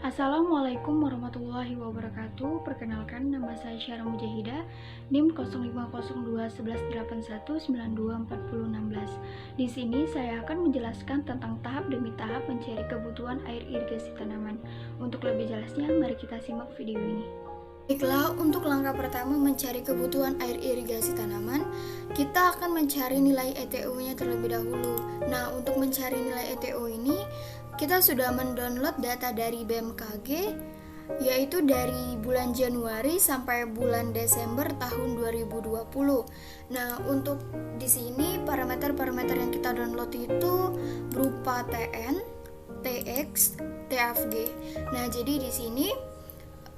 Assalamualaikum warahmatullahi wabarakatuh. Perkenalkan, nama saya Syara Mujahidah, NIM 05021181924016. Di sini saya akan menjelaskan tentang tahap demi tahap mencari kebutuhan air irigasi tanaman. Untuk lebih jelasnya, mari kita simak video ini. Baiklah, untuk langkah pertama mencari kebutuhan air irigasi tanaman, kita akan mencari nilai ETO-nya terlebih dahulu. Nah, untuk mencari nilai ETO ini, kita sudah mendownload data dari BMKG, yaitu dari bulan Januari sampai bulan Desember tahun 2020. Nah, untuk di sini parameter-parameter yang kita download itu berupa TN, TX, TFG. Nah, jadi di sini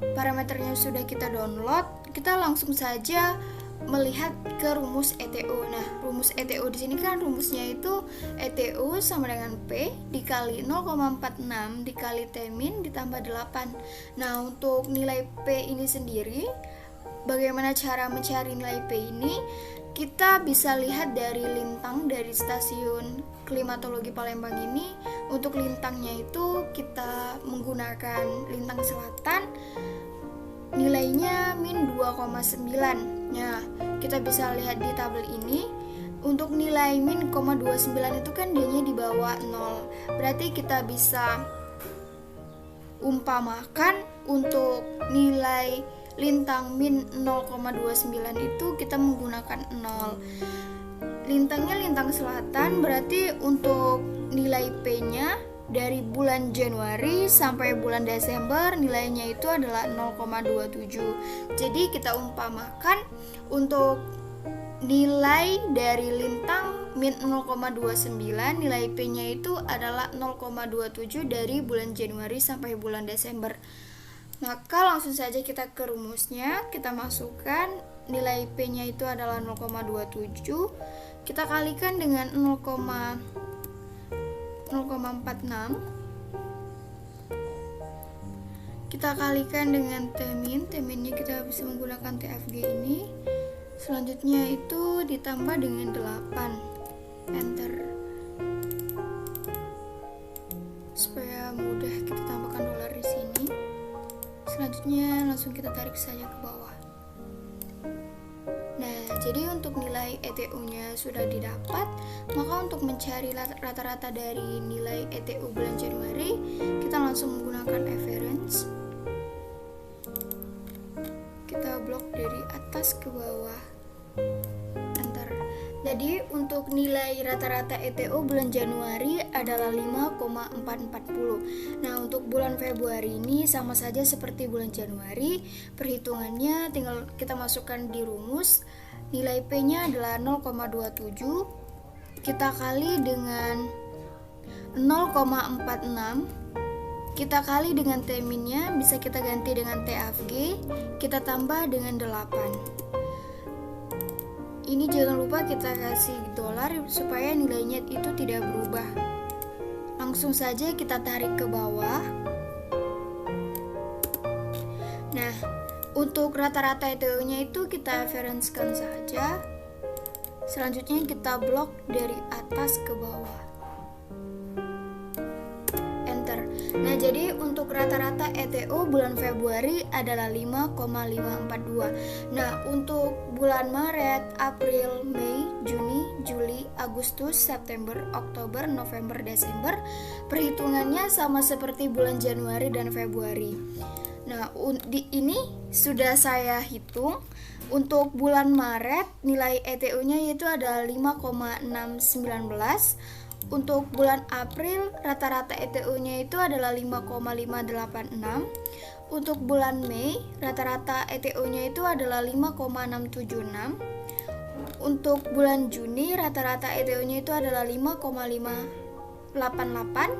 parameternya sudah kita download, kita langsung saja melihat ke rumus ETO. Nah, rumus ETO di sini kan rumusnya itu ETO sama dengan P dikali 0,46 dikali T min ditambah 8. Nah, untuk nilai P ini sendiri, bagaimana cara mencari nilai P ini? Kita bisa lihat dari lintang dari stasiun klimatologi Palembang ini. Untuk lintangnya itu kita menggunakan lintang selatan, nilainya min 2,9. Nah, kita bisa lihat di tabel ini, untuk nilai min 0,29 itu kan D-nya di bawah 0. Berarti kita bisa umpamakan untuk nilai lintang min 0,29 itu kita menggunakan 0. Lintangnya lintang selatan, berarti untuk nilai P-nya dari bulan Januari sampai bulan Desember nilainya itu adalah 0,27. Jadi kita umpamakan untuk nilai dari lintang min 0,29, nilai P-nya itu adalah 0,27 dari bulan Januari sampai bulan Desember. Maka langsung saja kita ke rumusnya, kita masukkan nilai P-nya itu adalah 0,27. Kita kalikan dengan 0,46. Kita kalikan dengan T-min. T-minnya kita bisa menggunakan TFG ini. Selanjutnya itu ditambah dengan 8. Enter. Supaya mudah kita tambahkan dolar di sini. Selanjutnya langsung kita tarik saja ke bawah. Nah, jadi untuk nilai ETO-nya sudah didapat, maka untuk mencari rata-rata dari nilai ETO bulan Januari, kita langsung menggunakan average. Kita blok dari atas ke bawah. Enter. Jadi untuk nilai rata-rata ETO bulan Januari adalah 5,440. Nah, untuk bulan Februari ini sama saja seperti bulan Januari. Perhitungannya tinggal kita masukkan di rumus. Nilai P-nya adalah 0,27. Kita kali dengan 0,46. Kita kali dengan T-minnya, bisa kita ganti dengan TFG. Kita tambah dengan 8. Ini jangan lupa kita kasih dolar supaya nilainya itu tidak berubah. Langsung saja kita tarik ke bawah. Nah, untuk rata-rata ETO-nya itu kita referensikan saja. Selanjutnya kita blok dari atas ke bawah. Enter. Nah, jadi untuk rata-rata ETO bulan Februari adalah 5,542. Nah, untuk bulan Maret, April, Mei, Juni, Juli, Agustus, September, Oktober, November, Desember, perhitungannya sama seperti bulan Januari dan Februari. Nah, ini sudah saya hitung. Untuk bulan Maret, nilai ETO-nya yaitu adalah 5,619. Untuk bulan April, rata-rata ETO-nya itu adalah 5,586. Untuk bulan Mei, rata-rata ETO-nya itu adalah 5,676. Untuk bulan Juni, rata-rata ETO-nya itu adalah 5,588.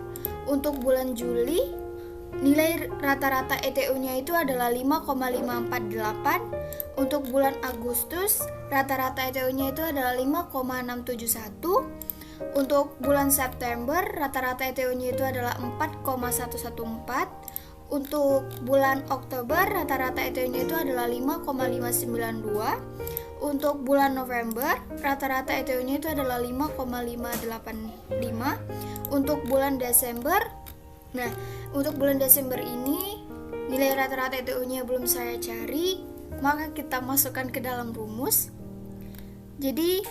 Untuk bulan Juli, nilai rata-rata ETO-nya itu adalah 5,548. Untuk bulan Agustus, rata-rata ETO-nya itu adalah 5,671. Untuk bulan September, rata-rata ETO-nya itu adalah 4,114. Untuk bulan Oktober, rata-rata ETO-nya itu adalah 5,592. Untuk bulan November, rata-rata ETO-nya itu adalah 5,585. Untuk bulan Desember, Nah, untuk bulan Desember ini nilai rata-rata ETO-nya belum saya cari, maka kita masukkan ke dalam rumus. Jadi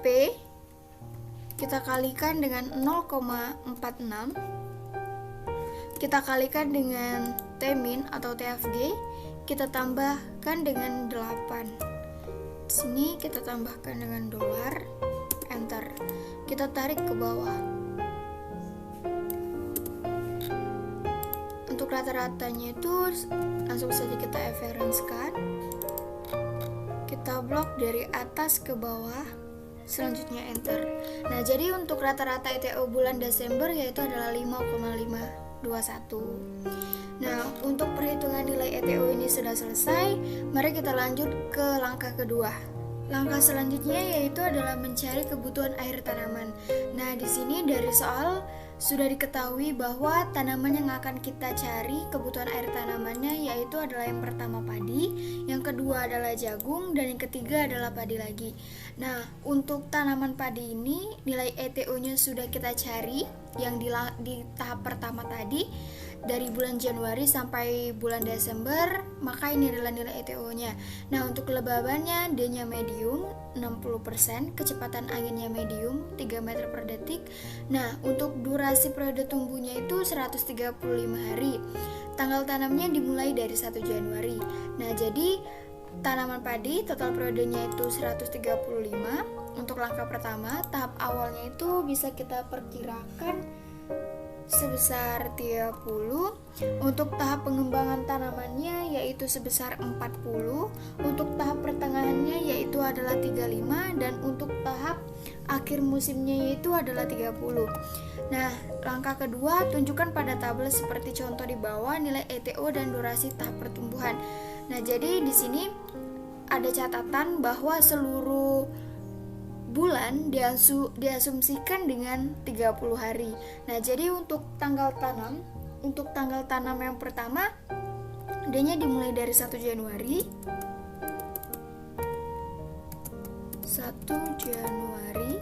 P kita kalikan dengan 0,46, kita kalikan dengan T-min atau TFG, kita tambahkan dengan 8. Di sini kita tambahkan dengan dolar, enter. Kita tarik ke bawah. Untuk rata-ratanya itu langsung saja kita referensikan. Kita blok dari atas ke bawah, selanjutnya enter. Nah, jadi untuk rata-rata ETO bulan Desember yaitu adalah 5,521. Nah, untuk perhitungan nilai ETO ini sudah selesai. Mari kita lanjut ke langkah kedua. Langkah selanjutnya yaitu adalah mencari kebutuhan air tanaman. Nah, di sini dari soal sudah diketahui bahwa tanaman yang akan kita cari kebutuhan air tanamannya yaitu adalah yang pertama padi, yang kedua adalah jagung, dan yang ketiga adalah padi lagi. Nah, untuk tanaman padi ini nilai ETO-nya sudah kita cari yang di tahap pertama tadi dari bulan Januari sampai bulan Desember, maka ini adalah nilai ETO-nya. Nah, untuk kelembabannya D-nya medium 60%, kecepatan anginnya medium 3 meter per detik. Nah, untuk durasi periode tumbuhnya itu 135 hari. Tanggal tanamnya dimulai dari 1 Januari. Nah, jadi tanaman padi total periodenya itu 135. Untuk langkah pertama, tahap awalnya itu bisa kita perkirakan sebesar 30. Untuk tahap pengembangan tanamannya yaitu sebesar 40. Untuk tahap pertengahannya yaitu adalah 35, dan untuk tahap akhir musimnya yaitu adalah 30. Nah, langkah kedua, tunjukkan pada tabel seperti contoh di bawah nilai ETO dan durasi tahap pertumbuhan. Nah, jadi di sini ada catatan bahwa seluruh bulan diasumsikan dengan 30 hari. Nah, jadi untuk tanggal tanam yang pertama, D-nya dimulai dari 1 Januari. 1 Januari.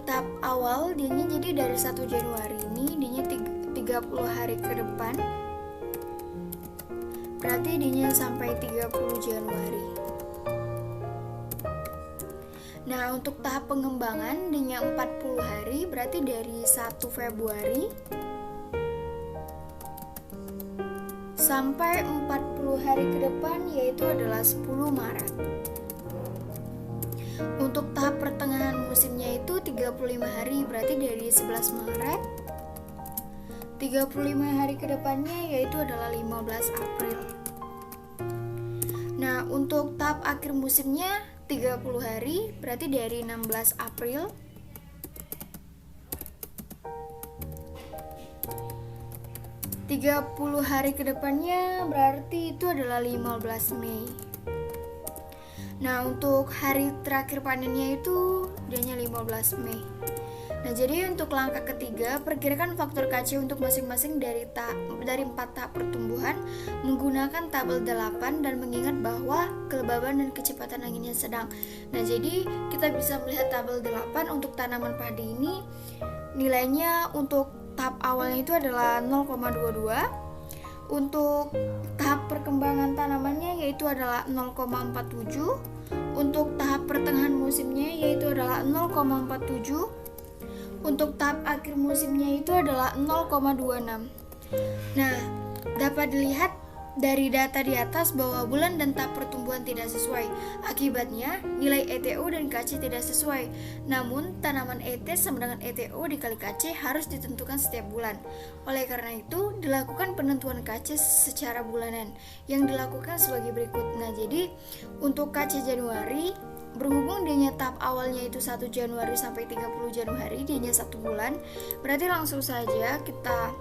Tahap awal D-nya jadi dari 1 Januari ini, D-nya 30 hari ke depan. Berarti D-nya sampai 30 Januari. Nah, untuk tahap pengembangan D-nya 40 hari, berarti dari 1 Februari sampai 40 hari ke depan yaitu adalah 10 Maret. Untuk tahap pertengahan musimnya itu 35 hari, berarti dari 11 Maret. 35 hari ke depannya yaitu adalah 15 April. Nah, untuk tahap akhir musimnya 30 hari, berarti dari 16 April. 30 hari ke depannya berarti itu adalah 15 Mei. Nah, untuk hari terakhir panennya itu D-nya 15 Mei. Nah, jadi untuk langkah ketiga, perkirakan faktor KC untuk masing-masing dari 4 tahap pertumbuhan menggunakan tabel 8 dan mengingat bahwa kelembaban dan kecepatan anginnya sedang. Nah, jadi kita bisa melihat tabel 8 untuk tanaman padi ini nilainya untuk tahap awalnya itu adalah 0,22. Untuk tahap perkembangan tanamannya yaitu adalah 0,47. Untuk tahap pertengahan musimnya yaitu adalah 0,47. Untuk tahap akhir musimnya itu adalah 0,26. Nah, dapat dilihat dari data di atas bahwa bulan dan tahap pertumbuhan tidak sesuai. Akibatnya, nilai ETO dan KC tidak sesuai. Namun, tanaman ET sama dengan ETO dikali KC harus ditentukan setiap bulan. Oleh karena itu, dilakukan penentuan KC secara bulanan yang dilakukan sebagai berikut. Nah, jadi untuk KC Januari, berhubung D-nya tahap awalnya itu 1 Januari sampai 30 Januari, D-nya 1 bulan, berarti langsung saja kita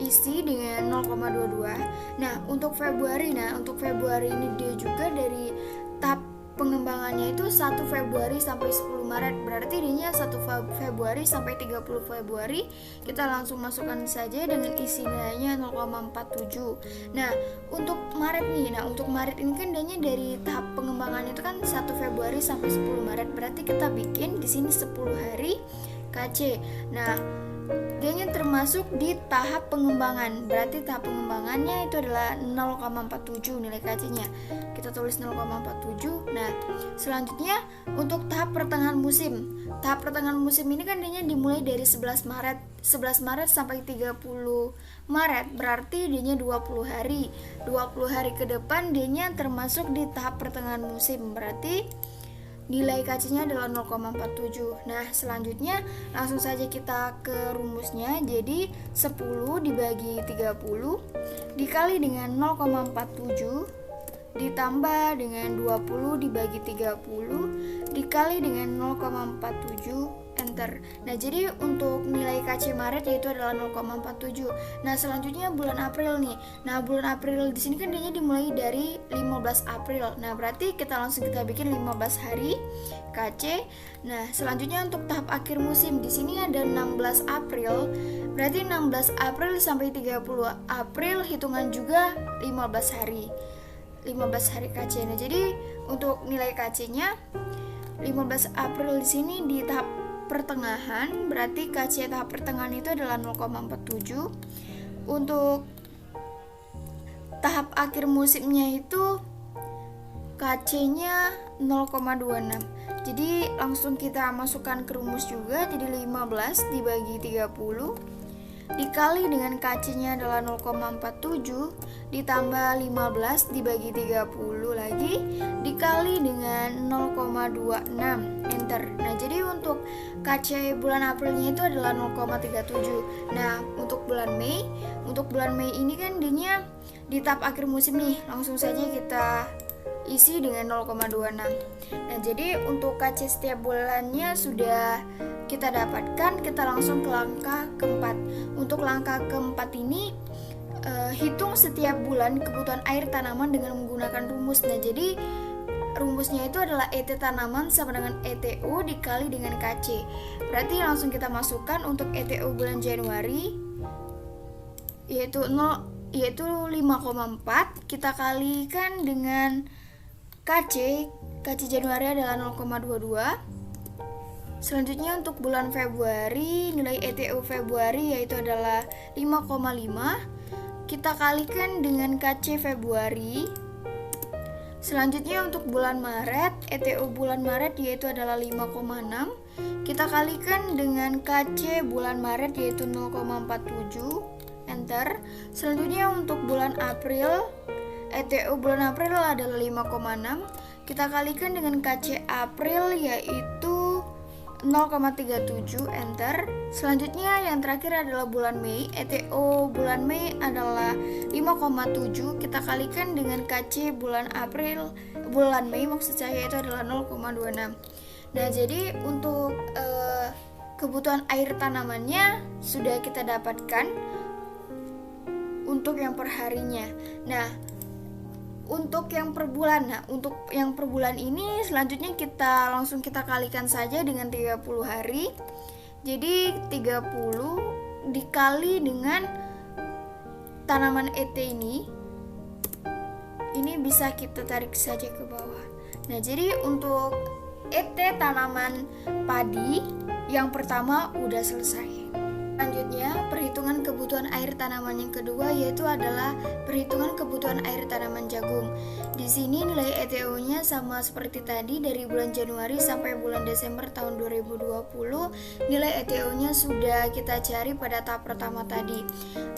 isi dengan 0,22. Nah, untuk Februari ini dia juga dari tahap pengembangannya itu 1 Februari sampai 10 Maret. Berarti ininya 1 Februari sampai 30 Februari. Kita langsung masukkan saja dengan isi nilainya 0,47. Nah, untuk Maret nih. Nah, untuk Maret ini kan nilainya dari tahap pengembangan itu kan 1 Februari sampai 10 Maret. Berarti kita bikin di sini 10 hari KC. Nah, dia termasuk di tahap pengembangan. Berarti tahap pengembangannya itu adalah 0,47 nilai KC-nya. Kita tulis 0,47. Nah, selanjutnya untuk tahap pertengahan musim. Tahap pertengahan musim ini kan dia dimulai dari 11 Maret sampai 30 Maret. Berarti dia 20 hari. 20 hari ke depan dia termasuk di tahap pertengahan musim. Berarti nilai KC-nya adalah 0,47. Nah, selanjutnya langsung saja kita ke rumusnya. Jadi 10 dibagi 30 dikali dengan 0,47 ditambah dengan 20 dibagi 30 dikali dengan 0,47 enter. Nah, jadi untuk nilai KC Maret yaitu adalah 0,47. Nah, selanjutnya bulan April nih. Nah, bulan April di sini kan dia dimulai dari 15 April. Nah, berarti kita bikin 15 hari KC. Nah, selanjutnya untuk tahap akhir musim di sini ada 16 April. Berarti 16 April sampai 30 April hitungan juga 15 hari. 15 hari KC. Nah, jadi untuk nilai KC-nya 15 April di sini di tahap pertengahan, berarti KC tahap pertengahan itu adalah 0,47. Untuk tahap akhir musimnya itu KC-nya 0,26. Jadi langsung kita masukkan ke rumus juga. Jadi 15 dibagi 30 dikali dengan KC-nya adalah 0,47 ditambah 15 dibagi 30 lagi dikali dengan 0,26 enter. Nah, jadi untuk KC bulan Aprilnya itu adalah 0,37. Nah, untuk bulan Mei ini kan dia di tahap akhir musim nih. Langsung saja kita isi dengan 0,26. Nah, jadi untuk KC setiap bulannya sudah kita dapatkan. Kita langsung ke langkah keempat. Untuk langkah keempat ini hitung setiap bulan kebutuhan air tanaman dengan menggunakan rumus. Nah, jadi rumusnya itu adalah ET tanaman sama dengan ETO dikali dengan KC. Berarti langsung kita masukkan untuk ETO bulan Januari yaitu 5,4 kita kalikan dengan KC Januari adalah 0,22. Selanjutnya untuk bulan Februari, nilai ETO Februari yaitu adalah 5,5. Kita kalikan dengan KC Februari. Selanjutnya untuk bulan Maret, ETO bulan Maret yaitu adalah 5,6. Kita kalikan dengan KC bulan Maret yaitu 0,47. Enter. Selanjutnya untuk bulan April, ETO bulan April adalah 5,6. Kita kalikan dengan KC April yaitu 0,37 enter. Selanjutnya yang terakhir adalah bulan Mei. ETO bulan Mei adalah 5,7. Kita kalikan dengan KC bulan Mei maksud saya itu adalah 0,26. Nah, jadi untuk kebutuhan air tanamannya sudah kita dapatkan untuk yang perharinya. Nah, untuk yang per bulan. Nah, untuk yang per bulan ini selanjutnya kita kalikan saja dengan 30 hari. Jadi 30 dikali dengan tanaman ET ini bisa kita tarik saja ke bawah. Nah, jadi untuk ET tanaman padi yang pertama udah selesai. Selanjutnya, perhitungan kebutuhan air tanaman yang kedua yaitu adalah perhitungan kebutuhan air tanaman jagung. Di sini nilai ETO-nya sama seperti tadi dari bulan Januari sampai bulan Desember tahun 2020. Nilai ETO-nya sudah kita cari pada tahap pertama tadi.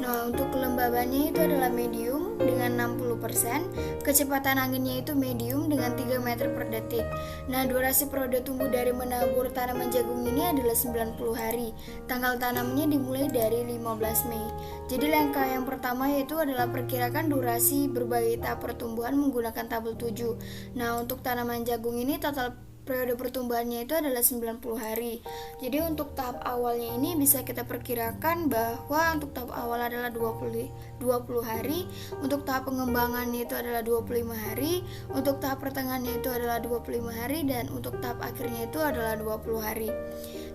Nah, untuk kelembabannya itu adalah medium dengan 60%, kecepatan anginnya itu medium dengan 3 meter per detik. Nah, durasi periode tumbuh dari menabur tanaman jagung ini adalah 90 hari. Tanggal tanamnya dimulai dari 15 Mei. Jadi langkah yang pertama yaitu adalah perkirakan durasi berbagai tahap pertumbuhan menggunakan tabel 7. Nah, untuk tanaman jagung ini total periode pertumbuhannya itu adalah 90 hari. Jadi untuk tahap awalnya ini bisa kita perkirakan bahwa untuk tahap awal adalah 20 hari, untuk tahap pengembangannya itu adalah 25 hari, untuk tahap pertengahannya itu adalah 25 hari, dan untuk tahap akhirnya itu adalah 20 hari.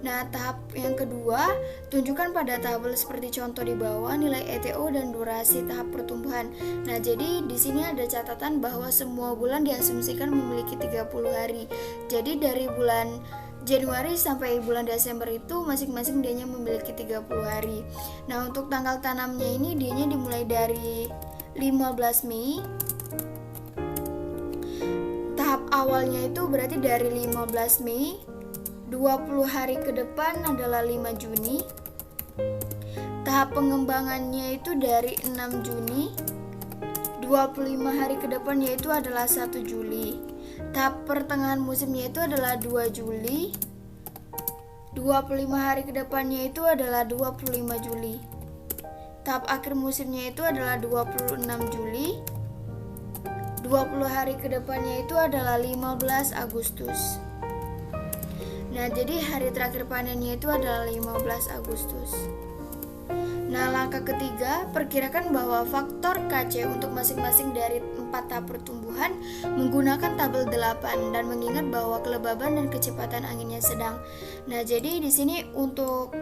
Nah, tahap yang kedua, tunjukkan pada tabel seperti contoh di bawah nilai ETO dan durasi tahap pertumbuhan. Nah, jadi di sini ada catatan bahwa semua bulan diasumsikan memiliki 30 hari. Jadi dari bulan Januari sampai bulan Desember itu masing-masing dianya memiliki 30 hari. Nah, untuk tanggal tanamnya ini dianya dimulai dari 15 Mei. Tahap awalnya itu berarti dari 15 Mei, 20 hari ke depan adalah 5 Juni. Tahap pengembangannya itu dari 6 Juni. 25 hari ke depan yaitu adalah 1 Juli. Tahap pertengahan musimnya itu adalah 2 Juli. 25 hari ke depannya itu adalah 25 Juli. Tahap akhir musimnya itu adalah 26 Juli. 20 hari ke depannya itu adalah 15 Agustus. Nah, jadi hari terakhir panennya itu adalah 15 Agustus. Nah, langkah ketiga, perkirakan bahwa faktor KC untuk masing-masing dari 4 tahap pertumbuhan menggunakan tabel 8 dan mengingat bahwa kelembaban dan kecepatan anginnya sedang. Nah, jadi di sini untuk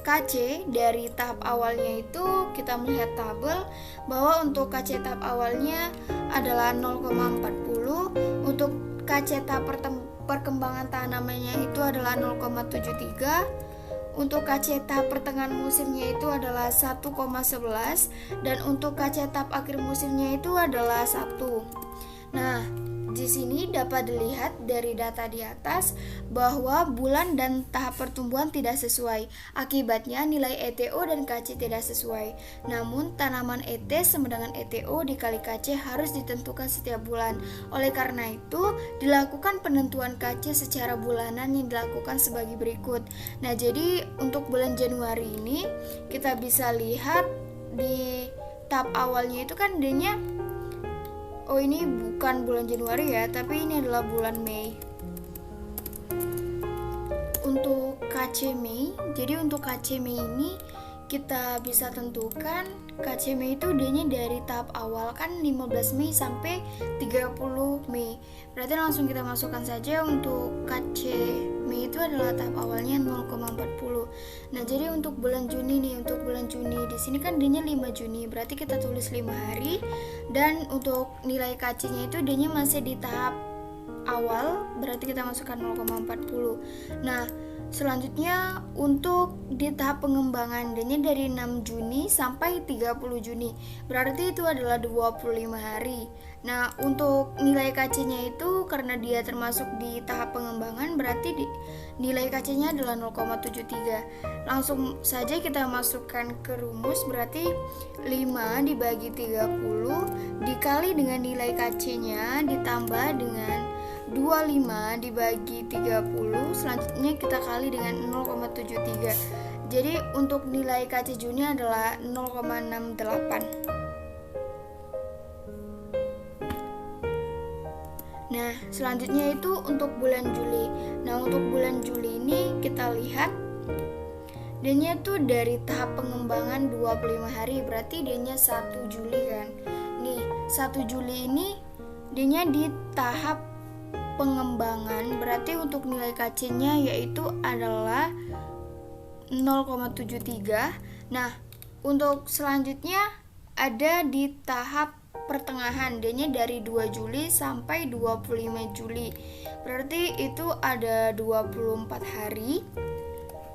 KC dari tahap awalnya itu kita melihat tabel bahwa untuk KC tahap awalnya adalah 0,40, untuk KC tahap perkembangan tanamannya itu adalah 0,73, untuk KC tahap pertengahan musimnya itu adalah 1,11, dan untuk KC tahap akhir musimnya itu adalah 1. Nah, di sini dapat dilihat dari data di atas bahwa bulan dan tahap pertumbuhan tidak sesuai. Akibatnya nilai ETO dan KC tidak sesuai. Namun tanaman ET sama dengan ETO dikali KC harus ditentukan setiap bulan. Oleh karena itu, dilakukan penentuan KC secara bulanan yang dilakukan sebagai berikut. Nah, jadi untuk bulan Januari ini kita bisa lihat di tahap awalnya itu kan D-nya, oh ini bukan bulan Januari ya, tapi ini adalah bulan Mei. Untuk KC Mei, jadi untuk KC Mei ini kita bisa tentukan KC Mei itu D-nya dari tahap awal kan 15 Mei sampai 30 Mei. Berarti langsung kita masukkan saja untuk KC Mei itu adalah tahap awalnya 0,40. Nah, jadi untuk bulan Juni nih, untuk bulan Juni di sini kan D-nya 5 Juni, berarti kita tulis 5 hari, dan untuk nilai KC-nya itu D-nya masih di tahap awal, berarti kita masukkan 0,40. Nah, selanjutnya untuk di tahap pengembangan D-nya dari 6 Juni sampai 30 Juni, berarti itu adalah 25 hari. Nah, untuk nilai KC-nya itu karena dia termasuk di tahap pengembangan, berarti nilai KC-nya adalah 0,73. Langsung saja kita masukkan ke rumus, berarti 5 dibagi 30 dikali dengan nilai KC-nya ditambah dengan 25 dibagi 30, selanjutnya kita kali dengan 0,73. Jadi untuk nilai KC Juni adalah 0,68. Nah, selanjutnya itu untuk bulan Juli. Nah, untuk bulan Juli ini kita lihat D-nya tuh dari tahap pengembangan 25 hari, berarti D-nya 1 Juli kan. Nih, 1 Juli ini D-nya di tahap pengembangan, berarti untuk nilai KC-nya yaitu adalah 0,73. Nah, untuk selanjutnya ada di tahap pertengahan, D-nya dari 2 Juli sampai 25 Juli. Berarti itu ada 24 hari.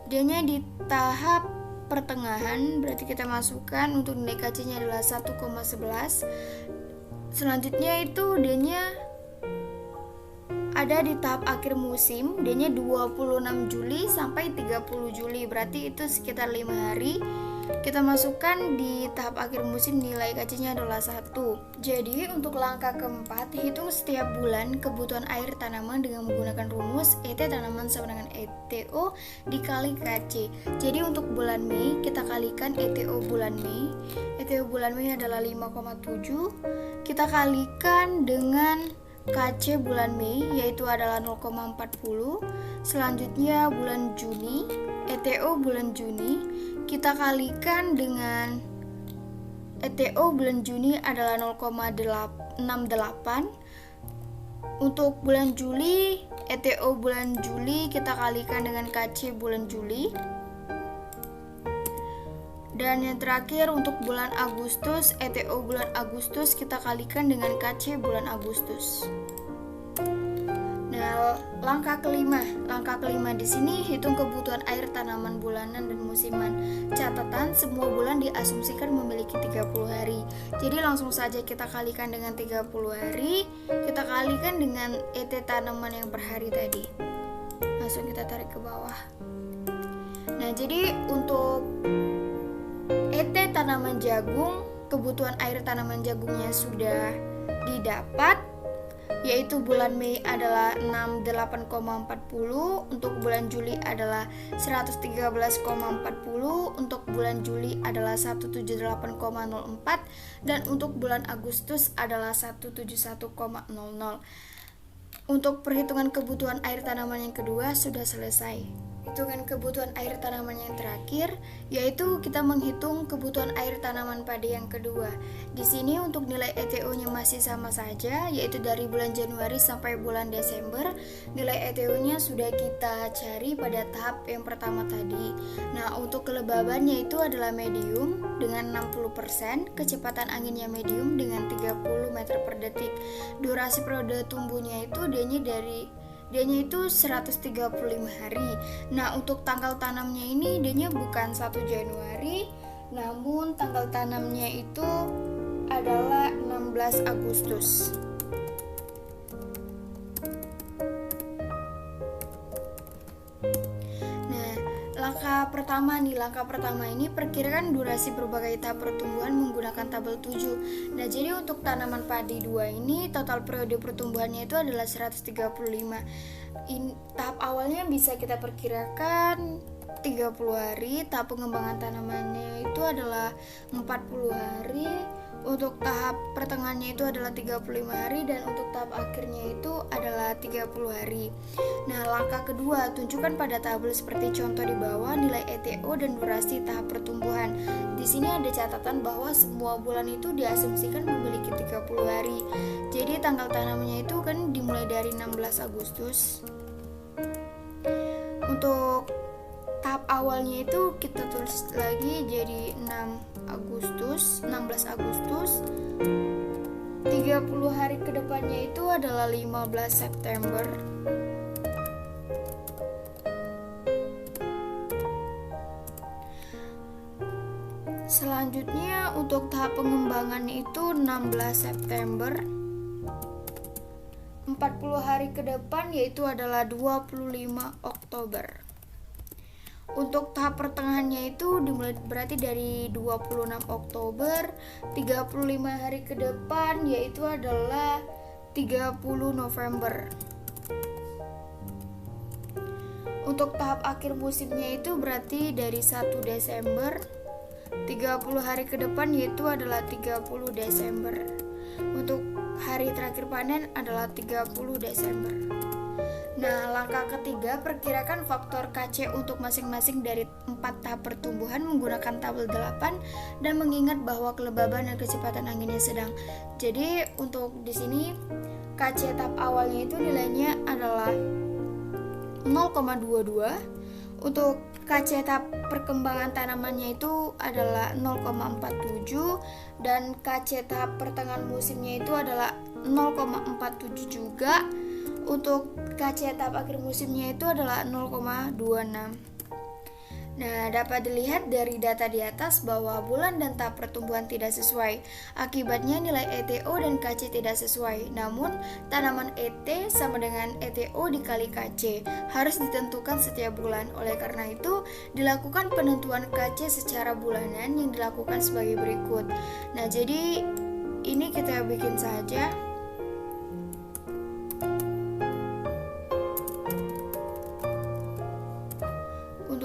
D-nya di tahap pertengahan, berarti kita masukkan untuk nilai KC-nya adalah 1,11. Selanjutnya itu D-nya ada di tahap akhir musim, D-nya 26 Juli sampai 30 Juli, berarti itu sekitar 5 hari. Kita masukkan di tahap akhir musim, nilai KC-nya adalah 1. Jadi untuk langkah keempat, hitung setiap bulan kebutuhan air tanaman dengan menggunakan rumus ET tanaman sama dengan ETO dikali KC. Jadi untuk bulan Mei kita kalikan ETO bulan Mei. ETO bulan Mei adalah 5,7. Kita kalikan dengan KC bulan Mei yaitu adalah 0,40. Selanjutnya bulan Juni, ETO bulan Juni kita kalikan dengan ETO bulan Juni adalah 0,68. Untuk bulan Juli, ETO bulan Juli kita kalikan dengan KC bulan Juli. Dan yang terakhir untuk bulan Agustus, ETO bulan Agustus kita kalikan dengan KC bulan Agustus. Nah, langkah kelima di sini hitung kebutuhan air tanaman bulanan dan musiman. Catatan, semua bulan diasumsikan memiliki 30 hari. Jadi langsung saja kita kalikan dengan 30 hari, kita kalikan dengan ET tanaman yang per hari tadi. Langsung kita tarik ke bawah. Nah, jadi untuk ET tanaman jagung, kebutuhan air tanaman jagungnya sudah didapat, yaitu bulan Mei adalah 68,40, untuk bulan Juli adalah 113,40, untuk bulan Juli adalah 178,04, dan untuk bulan Agustus adalah 171,00. Untuk perhitungan kebutuhan air tanaman yang kedua sudah selesai. Hitungan kebutuhan air tanaman yang terakhir yaitu kita menghitung kebutuhan air tanaman padi yang kedua. Di sini untuk nilai ETO-nya masih sama saja, yaitu dari bulan Januari sampai bulan Desember. Nilai ETO-nya sudah kita cari pada tahap yang pertama tadi. Nah, untuk kelembabannya itu adalah medium dengan 60%, kecepatan anginnya medium dengan 30 meter per detik. Durasi periode tumbuhnya itu D-nya itu 135 hari. Nah, untuk tanggal tanamnya ini D-nya bukan 1 Januari, namun tanggal tanamnya itu adalah 16 Agustus. Langkah pertama ini perkirakan durasi berbagai tahap pertumbuhan menggunakan tabel 7. Nah, jadi untuk tanaman padi 2 ini total periode pertumbuhannya itu adalah 135. Tahap awalnya bisa kita perkirakan 30 hari, tahap pengembangan tanamannya itu adalah 40 hari, untuk tahap pertengahannya itu adalah 35 hari, dan untuk tahap akhirnya itu adalah 30 hari. Nah, langkah kedua, tunjukkan pada tabel seperti contoh di bawah nilai ETO dan durasi tahap pertumbuhan. Di sini ada catatan bahwa semua bulan itu diasumsikan memiliki 30 hari. Jadi tanggal tanamnya itu kan dimulai dari 16 Agustus. Untuk tahap awalnya itu kita tulis lagi jadi 16 Agustus. 30 hari kedepannya itu adalah 15 September. Selanjutnya untuk tahap pengembangan itu 16 September. 40 hari ke depan yaitu adalah 25 Oktober. Untuk tahap pertengahannya itu dimulai berarti dari 26 Oktober, 35 hari ke depan yaitu adalah 30 November. Untuk tahap akhir musimnya itu berarti dari 1 Desember, 30 hari ke depan yaitu adalah 30 Desember. Untuk hari terakhir panen adalah 30 Desember. Nah, langkah ketiga, perkirakan faktor KC untuk masing-masing dari 4 tahap pertumbuhan menggunakan tabel 8 dan mengingat bahwa kelembaban dan kecepatan anginnya sedang. Jadi, untuk di sini KC tahap awalnya itu nilainya adalah 0,22. Untuk KC tahap perkembangan tanamannya itu adalah 0,47 dan KC tahap pertengahan musimnya itu adalah 0,47 juga. Untuk KC tahap akhir musimnya itu adalah 0,26. Nah, dapat dilihat dari data di atas bahwa bulan dan tahap pertumbuhan tidak sesuai. Akibatnya nilai ETO dan KC tidak sesuai. Namun, tanaman ET sama dengan ETO dikali KC harus ditentukan setiap bulan. Oleh karena itu, dilakukan penentuan KC secara bulanan yang dilakukan sebagai berikut. Nah, jadi ini kita bikin saja.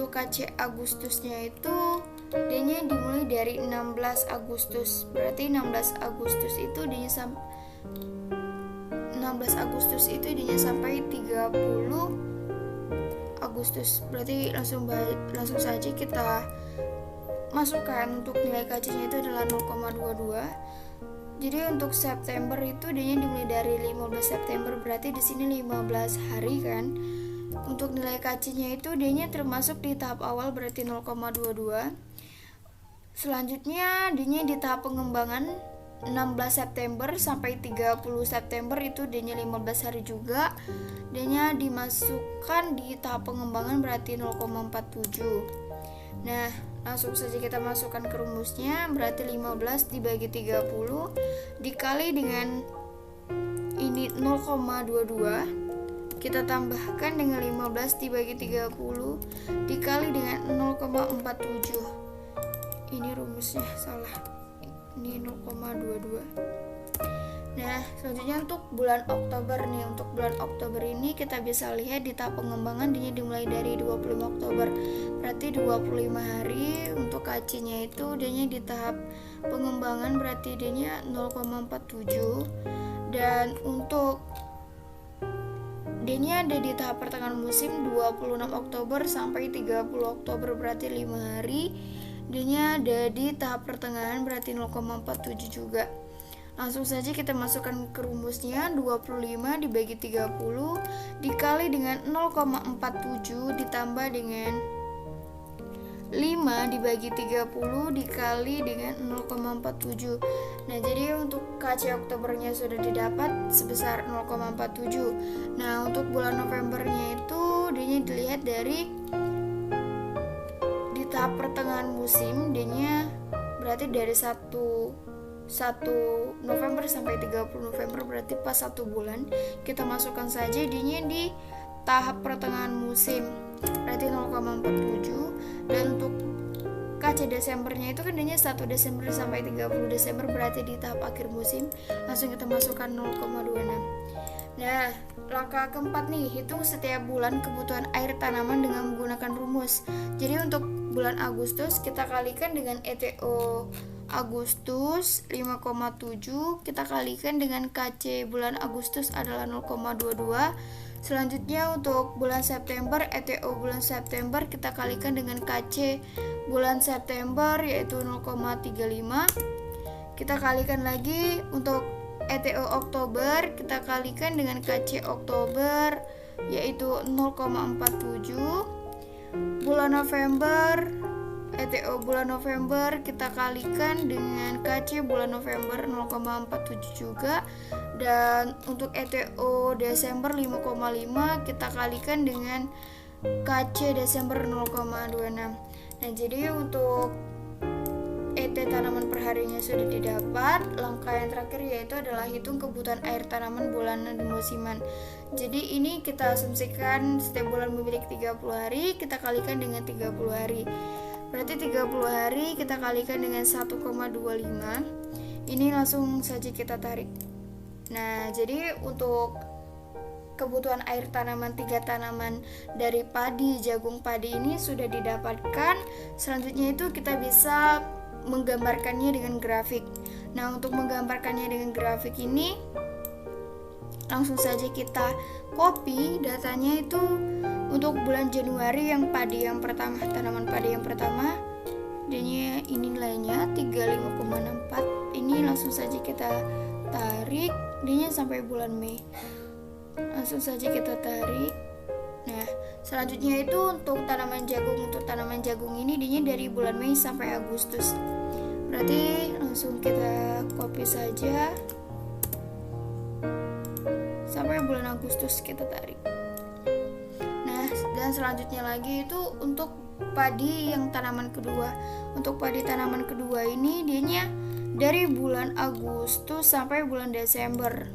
KC Agustusnya itu D-nya dimulai dari 16 Agustus. Berarti 16 Agustus itu D-nya 16 18 Agustus itu idenya sampai 30 Agustus. Berarti langsung saja kita masukkan untuk nilai KC-nya itu adalah 0,22. Jadi untuk September itu idenya dimulai dari 15 September, berarti di sini 15 hari kan. Untuk nilai KC-nya itu idenya termasuk di tahap awal, berarti 0,22. Selanjutnya D-nya di tahap pengembangan 16 September sampai 30 September itu D-nya 15 hari juga. D-nya dimasukkan di tahap pengembangan, berarti 0,47. Nah, langsung saja kita masukkan ke rumusnya, berarti 15 dibagi 30 dikali dengan ini 0,22. Kita tambahkan dengan 15 dibagi 30 dikali dengan 0,47. Ini rumusnya salah, ini 0,22. Nah, selanjutnya untuk bulan Oktober nih. Untuk bulan Oktober ini kita bisa lihat di tahap pengembangan D-nya dimulai dari 25 Oktober, berarti 25 hari. Untuk KC-nya itu D-nya di tahap pengembangan, berarti D-nya 0,47. Dan untuk D-nya ada di tahap pertengahan musim 26 Oktober sampai 30 Oktober, berarti 5 hari. D-nya ada di tahap pertengahan, berarti 0,47 juga. Langsung saja kita masukkan ke rumusnya, 25 dibagi 30 dikali dengan 0,47 ditambah dengan 5 dibagi 30 dikali dengan 0,47. Nah, jadi untuk KC Oktobernya sudah didapat sebesar 0,47. Nah, untuk bulan Novembernya itu D-nya dilihat dari tahap pertengahan musim. D-nya berarti dari 1 November sampai 30 November, berarti pas 1 bulan. Kita masukkan saja D-nya di tahap pertengahan musim, berarti 0,47. Dan untuk KC Desembernya itu kan D-nya 1 Desember sampai 30 Desember, berarti di tahap akhir musim. Langsung kita masukkan 0,26. Nah, langkah keempat nih, hitung setiap bulan kebutuhan air tanaman dengan menggunakan rumus. Jadi untuk bulan Agustus kita kalikan dengan ETO Agustus 5,7, kita kalikan dengan KC bulan Agustus adalah 0,22. Selanjutnya untuk bulan September, ETO bulan September kita kalikan dengan KC bulan September yaitu 0,35. Kita kalikan lagi untuk ETO Oktober, kita kalikan dengan KC Oktober yaitu 0,47. Bulan November, ETO bulan November kita kalikan dengan KC bulan November 0,47 juga. Dan untuk ETO Desember 5,5 kita kalikan dengan KC Desember 0,26. Nah, jadi untuk ET tanaman perharinya sudah didapat. Langkah yang terakhir yaitu adalah hitung kebutuhan air tanaman bulanan dan musiman. Jadi ini kita asumsikan setiap bulan memiliki 30 hari, kita kalikan dengan 30 hari. Berarti 30 hari kita kalikan dengan 1,25. Ini langsung saja kita tarik. Nah, jadi untuk kebutuhan air tanaman 3 tanaman dari padi, jagung padi ini sudah didapatkan. Selanjutnya itu kita bisa menggambarkannya dengan grafik. Nah, untuk menggambarkannya dengan grafik ini langsung saja kita copy datanya itu untuk bulan Januari yang padi yang pertama, tanaman padi yang pertama, D-nya ini nilainya 35,64. Ini langsung saja kita tarik D-nya sampai bulan Mei. Langsung saja kita tarik. Nah, selanjutnya itu untuk tanaman jagung. Untuk tanaman jagung ini D-nya dari bulan Mei sampai Agustus. Berarti langsung kita copy saja sampai bulan Agustus kita tarik. Nah, dan selanjutnya lagi itu untuk padi yang tanaman kedua. Untuk padi tanaman kedua ini D-nya dari bulan Agustus sampai bulan Desember.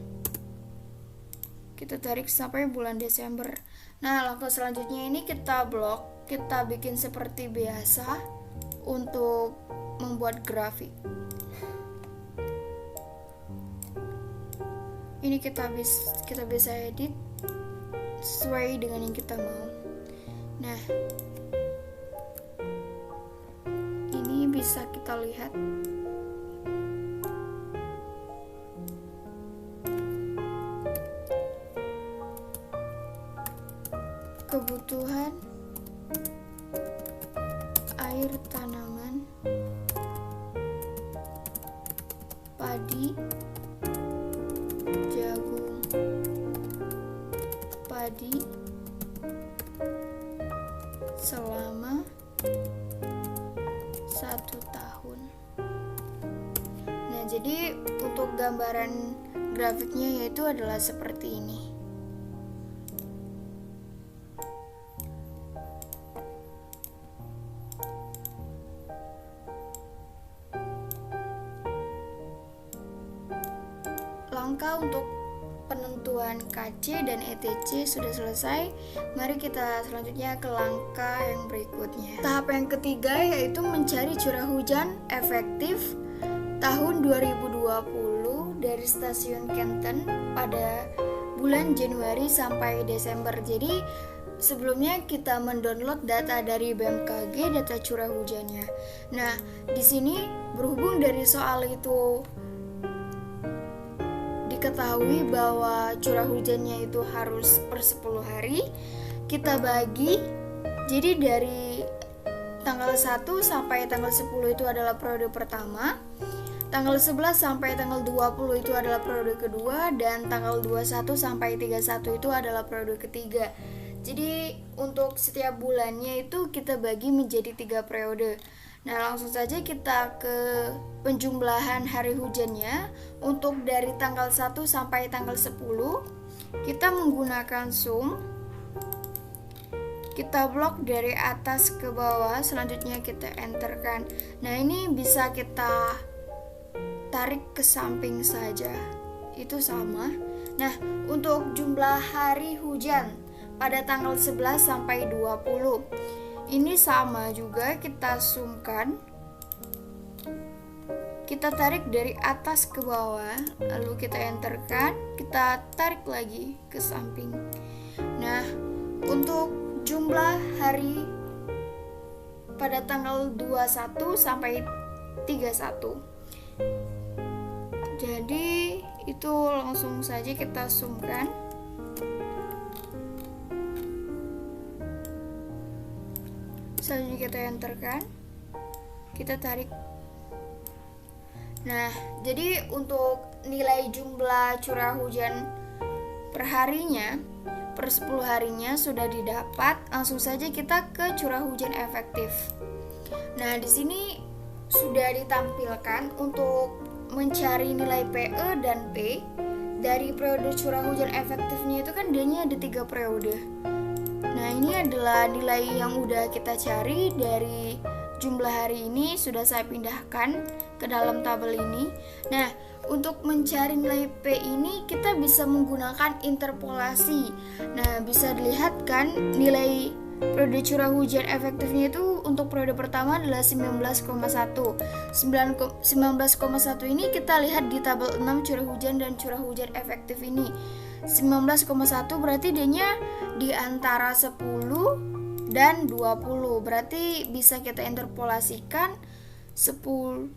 Kita tarik sampai bulan Desember. Nah, langkah selanjutnya ini kita blok, kita bikin seperti biasa untuk membuat grafik. Ini kita bisa edit sesuai dengan yang kita mau. Nah, ini bisa kita lihat. kebutuhan air tanaman padi, jagung, padi selama 1 tahun. Nah, jadi untuk gambaran grafiknya yaitu adalah seperti ini. Langkah untuk penentuan KC dan ETC sudah selesai. Mari kita selanjutnya ke langkah yang berikutnya. Tahap yang ketiga yaitu mencari curah hujan efektif tahun 2020 dari stasiun Kenton pada bulan Januari sampai Desember. Jadi sebelumnya kita mendownload data dari BMKG, data curah hujannya. Nah, di sini berhubung dari soal itu diketahui bahwa curah hujannya itu harus per 10 hari, kita bagi. Jadi dari tanggal 1 sampai tanggal 10 itu adalah periode pertama, tanggal 11 sampai tanggal 20 itu adalah periode kedua, dan tanggal 21 sampai 31 itu adalah periode ketiga. Jadi untuk setiap bulannya itu kita bagi menjadi 3 periode. Nah, langsung saja kita ke penjumlahan hari hujannya. Untuk dari tanggal 1 sampai tanggal 10 kita menggunakan sum. Kita blok dari atas ke bawah, selanjutnya kita enterkan. Nah, ini bisa kita tarik ke samping saja, itu sama. Nah, untuk jumlah hari hujan pada tanggal 11 sampai 20 ini sama juga, kita sumkan, kita tarik dari atas ke bawah, lalu kita enterkan, kita tarik lagi ke samping. Nah, untuk jumlah hari pada tanggal 21 sampai 31, jadi itu langsung saja kita sumkan. Selanjutnya kita enterkan, kita tarik. Nah, jadi untuk nilai jumlah curah hujan per harinya, per 10 harinya sudah didapat. Langsung saja kita ke curah hujan efektif. Nah, di sini sudah ditampilkan untuk mencari nilai PE dan P dari periode curah hujan efektifnya itu kan D-nya ada 3 periode. Nah, ini adalah nilai yang udah kita cari dari jumlah hari ini, sudah saya pindahkan ke dalam tabel ini. Nah, untuk mencari nilai P ini kita bisa menggunakan interpolasi. Nah, bisa dilihat kan nilai periode curah hujan efektifnya itu untuk periode pertama adalah 19,1. 19,1 ini kita lihat di tabel 6 curah hujan dan curah hujan efektif ini. 19,1 berarti D-nya di antara 10 dan 20. Berarti bisa kita interpolasikan 10.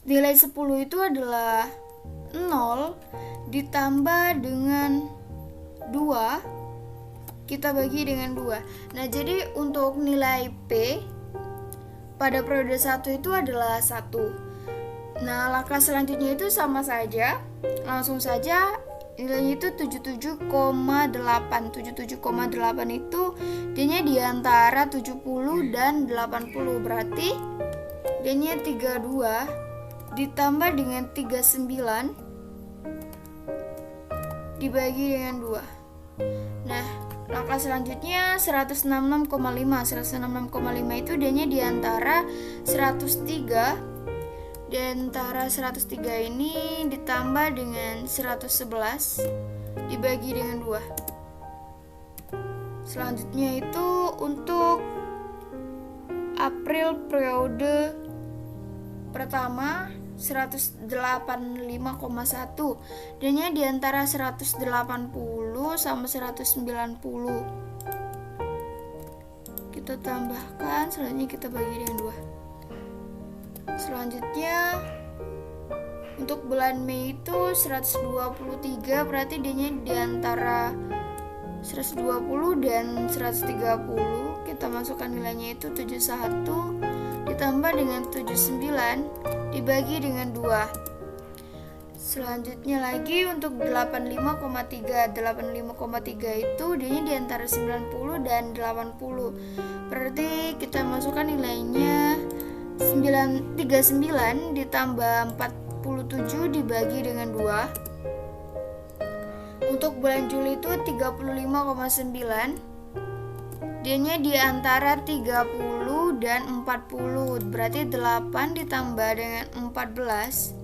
Nilai 10 itu adalah 0 ditambah dengan 2, kita bagi dengan 2. Nah, jadi untuk nilai P pada periode 1 itu adalah 1. Nah, langkah selanjutnya itu sama saja. Langsung saja nilainya itu 77,8. 77,8 itu D-nya di antara 70 dan 80. Berarti D-nya 32 ditambah dengan 39 dibagi dengan 2. Nah, langkah selanjutnya 166,5. 166,5 itu D-nya di antara 103. Di antara 103 ini ditambah dengan 111 dibagi dengan 2. Selanjutnya itu untuk April periode pertama 185,1. D-nya di antara 180 sama 190. Kita tambahkan, selanjutnya kita bagi dengan 2. Selanjutnya untuk bulan Mei itu 123, berarti D-nya di antara 120 dan 130. Kita masukkan nilainya itu 71 ditambah dengan 79 dibagi dengan 2. Selanjutnya lagi untuk 85,3. 85,3 itu dia di antara 90 dan 80. Berarti kita masukkan nilainya 39 ditambah 47 dibagi dengan 2. Untuk bulan Juli itu 35,9. D-nya di antara 30 dan 40. Berarti 8 ditambah dengan 14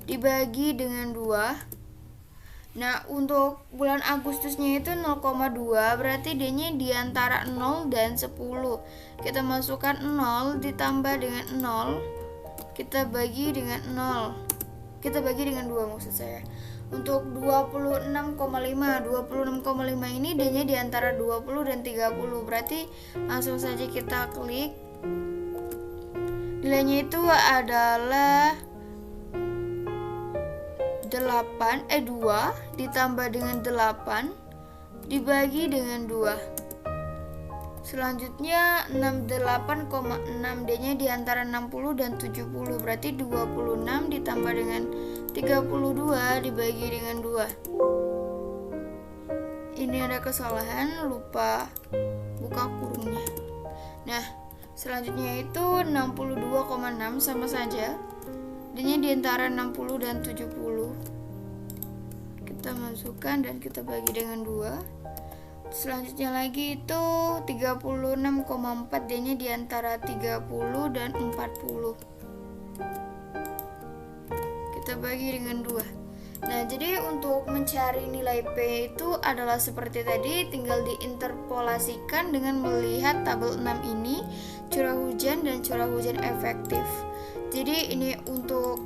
dibagi dengan 2. Nah, untuk bulan Agustusnya itu 0,2. Berarti D-nya di antara 0 dan 10. Kita masukkan 0 ditambah dengan 0. Kita bagi dengan 0. Kita bagi dengan 2 maksud saya. Untuk 26,5 ini D-nya di antara 20 dan 30. Berarti langsung saja kita klik. Nilainya itu adalah 2 ditambah dengan 8 dibagi dengan 2. Selanjutnya 68,6. D-nya di antara 60 dan 70. Berarti 26 ditambah dengan 32 dibagi dengan 2. Ini ada kesalahan, lupa buka kurungnya. Nah, selanjutnya itu 62,6 sama saja. D-nya di antara 60 dan 70. Kita masukkan dan kita bagi dengan 2. Selanjutnya lagi itu 36,4. D-nya di antara 30 dan 40. Kita bagi dengan 2. Nah, jadi untuk mencari nilai P itu adalah seperti tadi, tinggal diinterpolasikan dengan melihat tabel 6 ini, curah hujan dan curah hujan efektif. Jadi ini untuk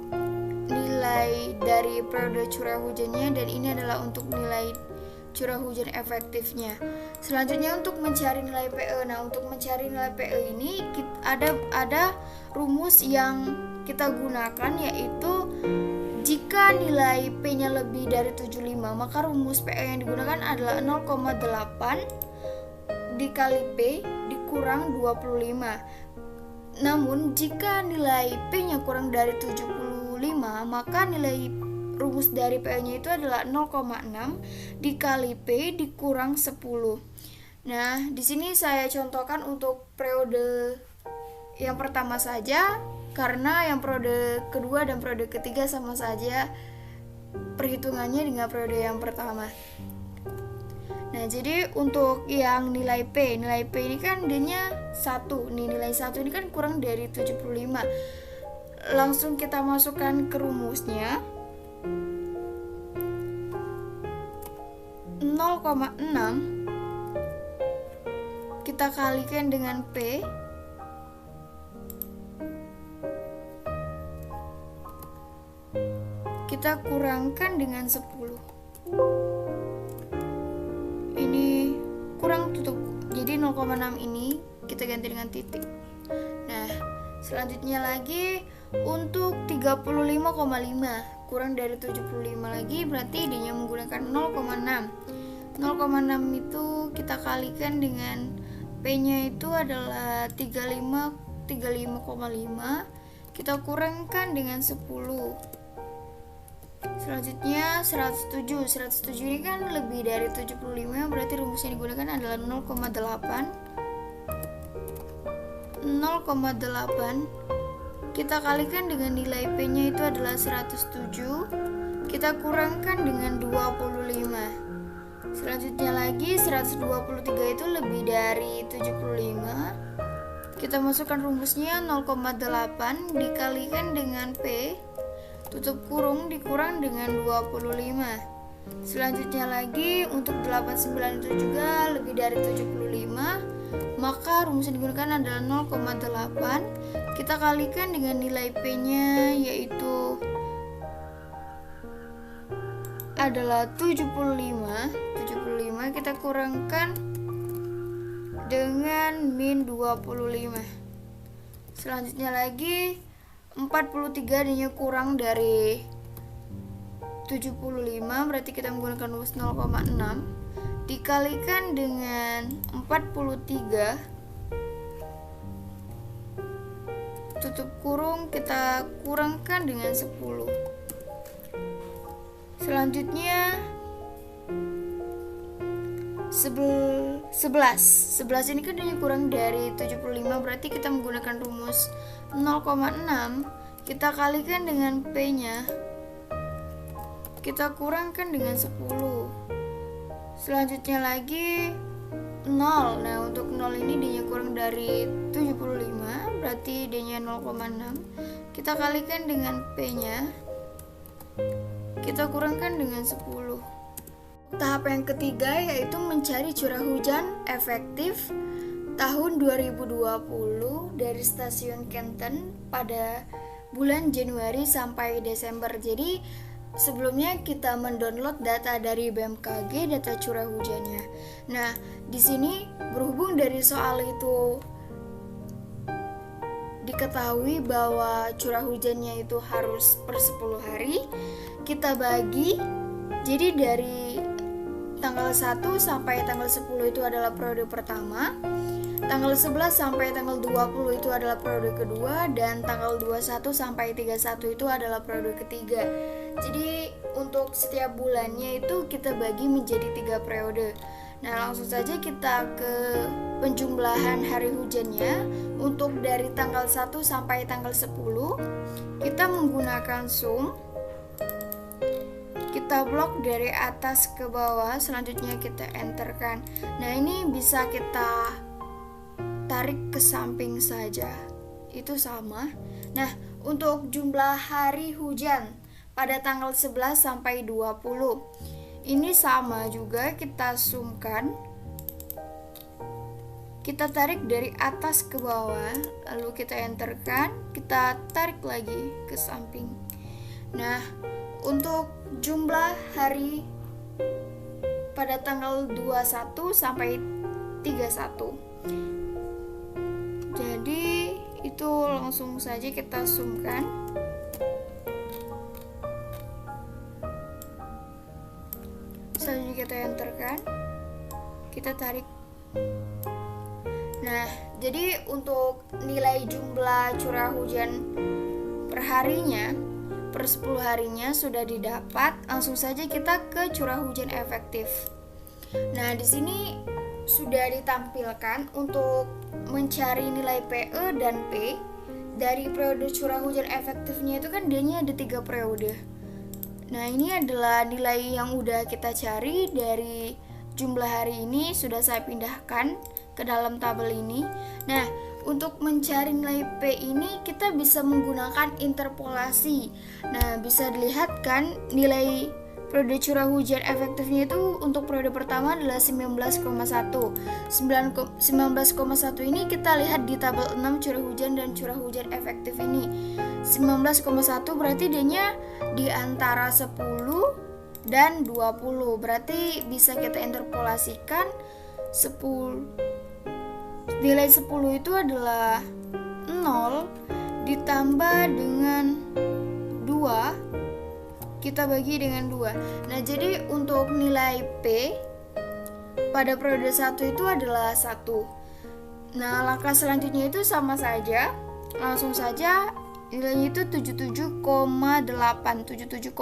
nilai dari periode curah hujannya dan ini adalah untuk nilai curah hujan efektifnya. Selanjutnya untuk mencari nilai PE. Nah, untuk mencari nilai PE ini ada rumus yang kita gunakan, yaitu jika nilai P-nya lebih dari 75, maka rumus PE yang digunakan adalah 0,8 dikali P dikurang 25. Namun jika nilai P-nya kurang dari 75, maka nilai rumus dari PE-nya itu adalah 0,6 dikali P dikurang 10. Nah, di sini saya contohkan untuk periode yang pertama saja, karena yang periode kedua dan periode ketiga sama saja perhitungannya dengan periode yang pertama. Nah, jadi untuk yang nilai P ini kan D-nya 1. Nih, nilai 1 ini kan kurang dari 75. Langsung kita masukkan ke rumusnya. 0,6 kita kalikan dengan P kita kurangkan dengan 10. Ini kurang tutup, jadi 0,6 ini kita ganti dengan titik. Nah, selanjutnya lagi untuk 35,5 kurang dari 75 lagi, berarti D-nya menggunakan 0,6. 0,6 itu kita kalikan dengan P-nya itu adalah 35,5. Kita kurangkan dengan 10. Selanjutnya 107. 107 ini kan lebih dari 75, berarti rumus yang digunakan adalah 0,8. 0,8 kita kalikan dengan nilai P-nya itu adalah 107. Kita kurangkan dengan 25. Selanjutnya lagi 123 itu lebih dari 75. Kita masukkan rumusnya 0,8 dikalikan dengan P tutup kurung dikurang dengan 25. Selanjutnya lagi untuk 89 itu juga lebih dari 75, maka rumus yang digunakan adalah 0,8. Kita kalikan dengan nilai P-nya yaitu adalah 75. Kita kurangkan dengan min 25. Selanjutnya lagi 43 D-nya kurang dari 75, berarti kita menggunakan rumus 0,6. dikalikan dengan 43, tutup kurung, kita kurangkan dengan 10. Selanjutnya 11 ini kan dia kurang dari 75, berarti kita menggunakan rumus 0,6, kita kalikan dengan P nya, kita kurangkan dengan 10. Selanjutnya lagi 0. Nah, untuk 0 ini D-nya kurang dari 75, berarti D-nya 0,6. Kita kalikan dengan P-nya, kita kurangkan dengan 10. Tahap yang ketiga yaitu mencari curah hujan efektif tahun 2020 dari stasiun Kenton pada bulan Januari sampai Desember. Jadi sebelumnya kita mendownload data dari BMKG, data curah hujannya. Nah, di sini berhubung dari soal itu diketahui bahwa curah hujannya itu harus per 10 hari, kita bagi. Jadi dari tanggal 1 sampai tanggal 10 itu adalah periode pertama, tanggal 11 sampai tanggal 20 itu adalah periode kedua, dan tanggal 21 sampai 31 itu adalah periode ketiga. Jadi untuk setiap bulannya itu kita bagi menjadi 3 periode. Nah, langsung saja kita ke penjumlahan hari hujannya. Untuk dari tanggal 1 sampai tanggal 10 kita menggunakan sum. Kita blok dari atas ke bawah, selanjutnya kita enterkan. Nah, ini bisa kita tarik ke samping saja, itu sama. Nah, untuk jumlah hari hujan pada tanggal 11 sampai 20 ini sama juga, kita sumkan, kita tarik dari atas ke bawah, lalu kita enterkan, kita tarik lagi ke samping. Nah, untuk jumlah hari pada tanggal 21 sampai 31, jadi itu langsung saja kita sumkan. Selanjutnya kita enterkan, kita tarik. Nah, jadi untuk nilai jumlah curah hujan per harinya, per 10 harinya sudah didapat. Langsung saja kita ke curah hujan efektif. Nah, di sini sudah ditampilkan untuk mencari nilai PE dan P dari periode curah hujan efektifnya itu kan D-nya ada 3 periode. Nah, ini adalah nilai yang udah kita cari dari jumlah hari ini, sudah saya pindahkan ke dalam tabel ini. Nah, untuk mencari nilai P ini kita bisa menggunakan interpolasi. Nah, bisa dilihat kan nilai periode curah hujan efektifnya itu untuk periode pertama adalah 19,1. 19,1 ini kita lihat di tabel 6 curah hujan dan curah hujan efektif ini. 19,1 berarti D-nya di antara 10 dan 20. Berarti bisa kita interpolasikan 10. Nilai 10 itu adalah 0 ditambah dengan 2, kita bagi dengan 2. Nah, jadi untuk nilai P pada periode 1 itu adalah 1. Nah, langkah selanjutnya itu sama saja. Langsung saja nilainya itu 77,8. 77,8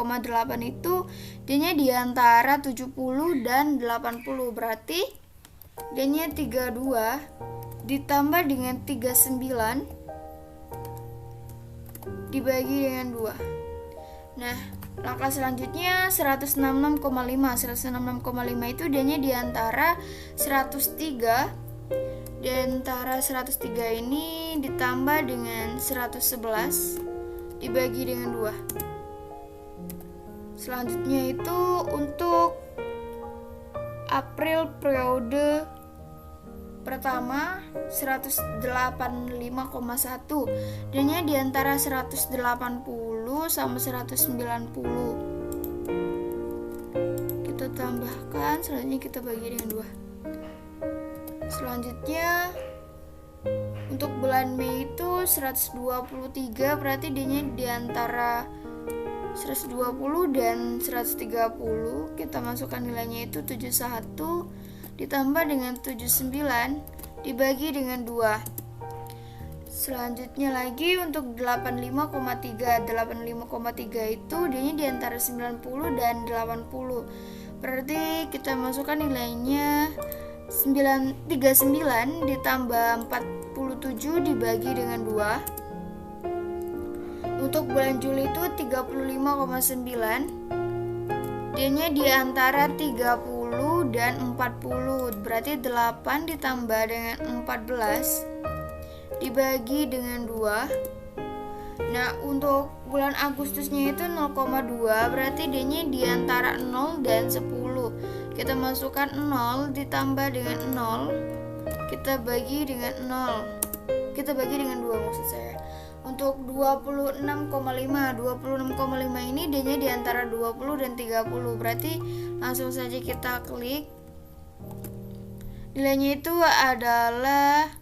itu D-nya di antara 70 dan 80. Berarti D-nya 32 ditambah dengan 39 dibagi dengan 2. Nah, langkah selanjutnya 166,5. 166,5 itu D-nya di antara 103. Di antara 103 ini ditambah dengan 111 dibagi dengan 2. Selanjutnya itu untuk April periode pertama 185,1, D-nya di antara 180 sama 190. Kita tambahkan, selanjutnya kita bagi dengan 2. Selanjutnya untuk bulan Mei itu 123, berarti D-nya di antara 120 dan 130, kita masukkan nilainya itu 71 ditambah dengan 79 dibagi dengan 2. Selanjutnya lagi untuk 85,3. 85,3 itu dia di antara 90 dan 80. Berarti kita masukkan nilainya 39 ditambah 47 dibagi dengan 2. Untuk bulan Juli itu 35,9. D-nya di antara 30 dan 40. Berarti 8 ditambah dengan 14 dibagi dengan 2. Nah, untuk bulan Agustusnya itu 0,2. Berarti D-nya di antara 0 dan 10. Kita masukkan 0 ditambah dengan 0, kita bagi dengan 0. Kita bagi dengan 2 maksud saya. Untuk 26,5 ini D-nya di antara 20 dan 30. Berarti langsung saja kita klik. Nilainya itu adalah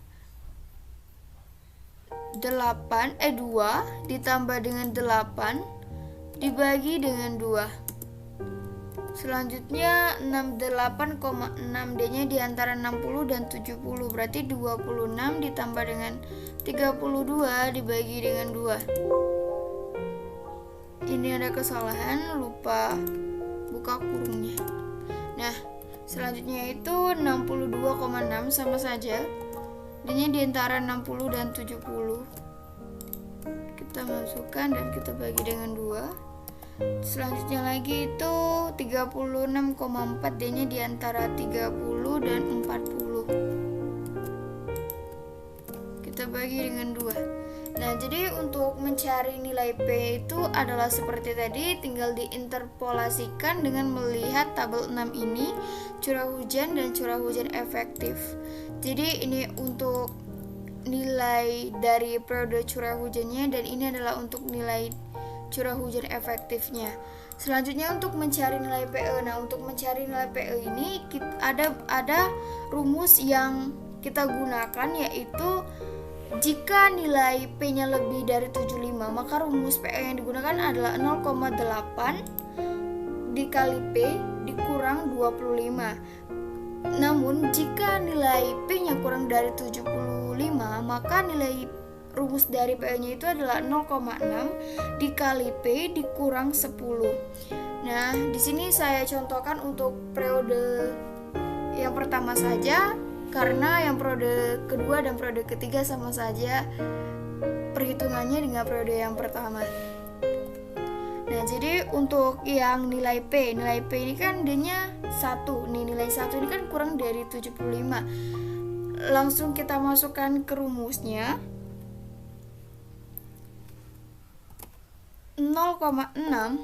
2 ditambah dengan 8 dibagi dengan 2. Selanjutnya 68,6, D-nya di antara 60 dan 70. Berarti 26 ditambah dengan 32 dibagi dengan 2. Ini ada kesalahan, lupa buka kurungnya. Nah, selanjutnya itu 62,6 sama saja. D-nya di antara 60 dan 70. Kita masukkan dan kita bagi dengan 2. Selanjutnya lagi itu 36,4, D-nya di antara 30 dan 40. Kita bagi dengan 2. Nah, jadi untuk mencari nilai P itu adalah seperti tadi, tinggal diinterpolasikan dengan melihat tabel 6 ini, curah hujan dan curah hujan efektif. Jadi ini untuk nilai dari periode curah hujannya dan ini adalah untuk nilai curah hujan efektifnya. Selanjutnya untuk mencari nilai PE. Nah, untuk mencari nilai PE ini ada rumus yang kita gunakan, yaitu jika nilai P-nya lebih dari 75, maka rumus PE yang digunakan adalah 0,8 dikali P dikurang 25. Namun jika nilai P-nya kurang dari 75, maka nilai rumus dari PE-nya itu adalah 0,6 dikali P dikurang 10. Nah, di sini saya contohkan untuk periode yang pertama saja, karena yang periode kedua dan periode ketiga sama saja perhitungannya dengan periode yang pertama. Nah, jadi untuk yang nilai P ini kan D-nya 1. Nih, nilai 1 ini kan kurang dari 75. Langsung kita masukkan ke rumusnya. 0,6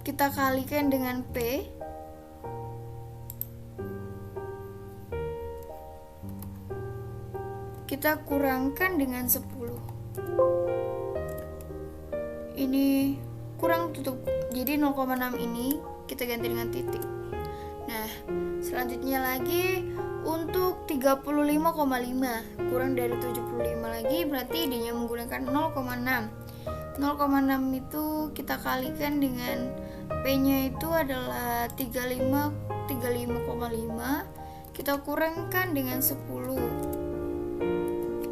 kita kalikan dengan P kita kurangkan dengan 10. Ini kurang tutup, jadi 0,6 ini kita ganti dengan titik. Nah, selanjutnya lagi untuk 35,5 kurang dari 75 lagi, berarti D-nya menggunakan 0,6. 0,6 itu kita kalikan dengan P-nya itu adalah 35,5, kita kurangkan dengan 10.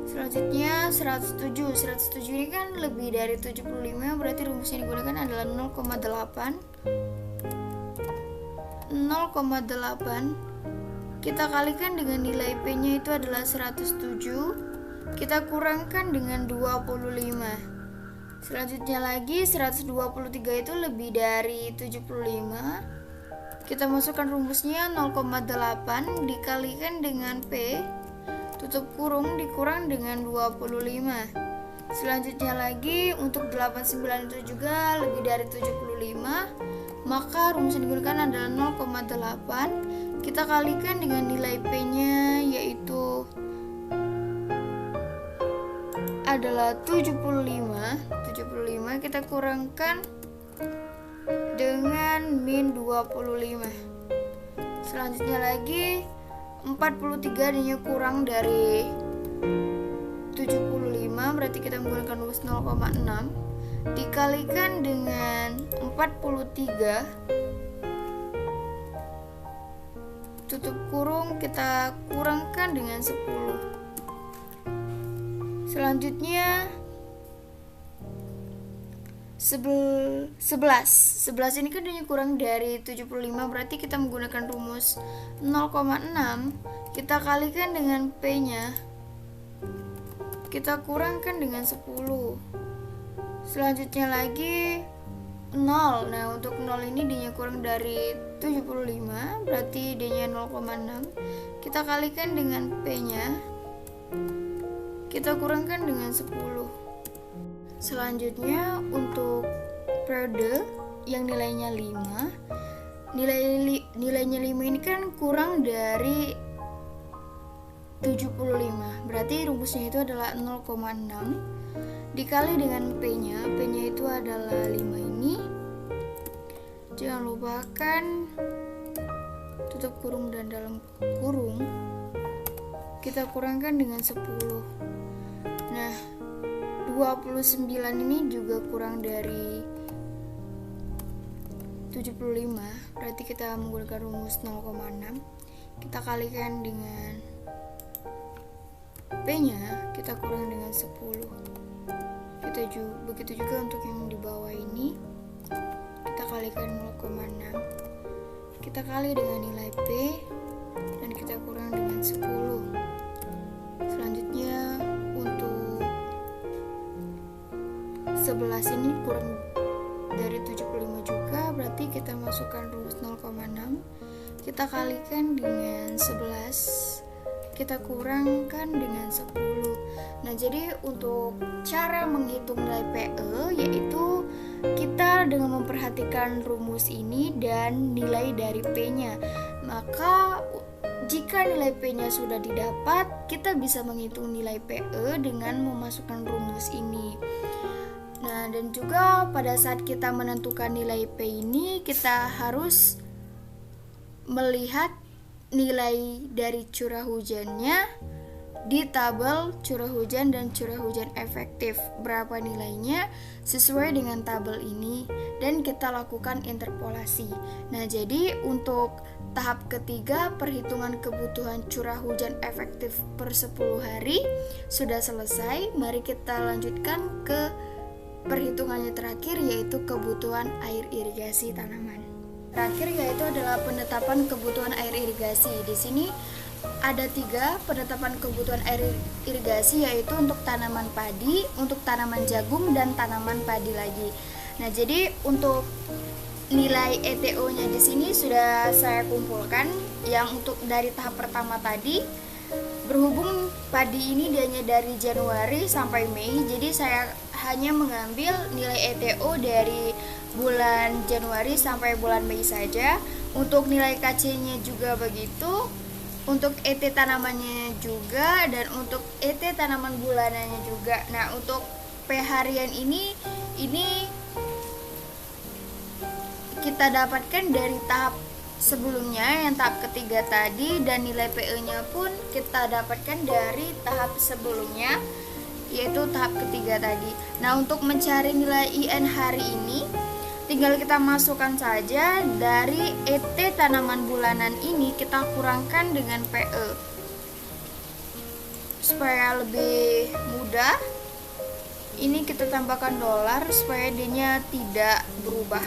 Selanjutnya 107 ini kan lebih dari 75, berarti rumus yang digunakan adalah 0,8. Kita kalikan dengan nilai P-nya itu adalah 107, kita kurangkan dengan 25. Selanjutnya lagi 123 itu lebih dari 75. Kita masukkan rumusnya 0,8 dikalikan dengan P tutup kurung dikurang dengan 25. Selanjutnya lagi untuk 89 itu juga lebih dari 75, maka rumus yang digunakan adalah 0,8. Kita kalikan dengan nilai P-nya yaitu adalah 75, kita kurangkan dengan min 25. Selanjutnya lagi 43 D-nya kurang dari 75, berarti kita menggunakan rumus 0,6. dikalikan dengan 43, tutup kurung, kita kurangkan dengan 10. Selanjutnya 11 ini kan dia kurang dari 75, berarti kita menggunakan rumus 0,6, kita kalikan dengan P nya, kita kurangkan dengan 10. Selanjutnya lagi 0. Nah, untuk 0 ini D-nya kurang dari 75, berarti D-nya 0,6. Kita kalikan dengan P-nya, kita kurangkan dengan 10. Selanjutnya untuk periode yang nilainya 5, nilainya 5 ini kan kurang dari 75, berarti rumusnya itu adalah 0,6 dikali dengan P-nya. P-nya itu adalah 5 ini. Jangan lupakan tutup kurung dan dalam kurung. Kita kurangkan dengan 10. Nah, 29 ini juga kurang dari 75, berarti kita menggunakan rumus 0,6. Kita kalikan dengan P-nya, kita kurang dengan 10. Begitu juga untuk yang di bawah ini, kita kalikan 0,6, kita kali dengan nilai P, dan kita kurang dengan 10. Selanjutnya untuk 11 ini kurang dari 75 juga, berarti kita masukkan rumus 0,6, kita kalikan dengan 11, kita kurangkan dengan 10. Nah, jadi untuk cara menghitung nilai PE yaitu kita dengan memperhatikan rumus ini dan nilai dari P-nya. Maka jika nilai P-nya sudah didapat, kita bisa menghitung nilai PE dengan memasukkan rumus ini. Nah, dan juga pada saat kita menentukan nilai P ini, kita harus melihat nilai dari curah hujannya di tabel curah hujan dan curah hujan efektif, berapa nilainya sesuai dengan tabel ini, dan kita lakukan interpolasi. Nah, jadi untuk tahap ketiga, perhitungan kebutuhan curah hujan efektif per 10 hari sudah selesai. Mari kita lanjutkan ke perhitungannya terakhir, yaitu kebutuhan air irigasi tanaman. Terakhir yaitu adalah penetapan kebutuhan air irigasi. Di sini ada 3 penetapan kebutuhan air irigasi, yaitu untuk tanaman padi, untuk tanaman jagung, dan tanaman padi lagi. Nah, jadi untuk nilai ETO-nya di sini sudah saya kumpulkan. Yang untuk dari tahap pertama tadi, berhubung padi ini hanya dari Januari sampai Mei, jadi saya hanya mengambil nilai ETO dari bulan Januari sampai bulan Mei saja. Untuk nilai KC-nya juga begitu, untuk ET tanamannya juga, dan untuk ET tanaman bulanannya juga. Nah, untuk P harian ini kita dapatkan dari tahap sebelumnya, yang tahap ketiga tadi, dan nilai PE-nya pun kita dapatkan dari tahap sebelumnya, yaitu tahap ketiga tadi. Nah, untuk mencari nilai IN hari ini, tinggal kita masukkan saja dari ET tanaman bulanan ini, kita kurangkan dengan PE supaya lebih mudah. Ini kita tambahkan dolar supaya D-nya tidak berubah.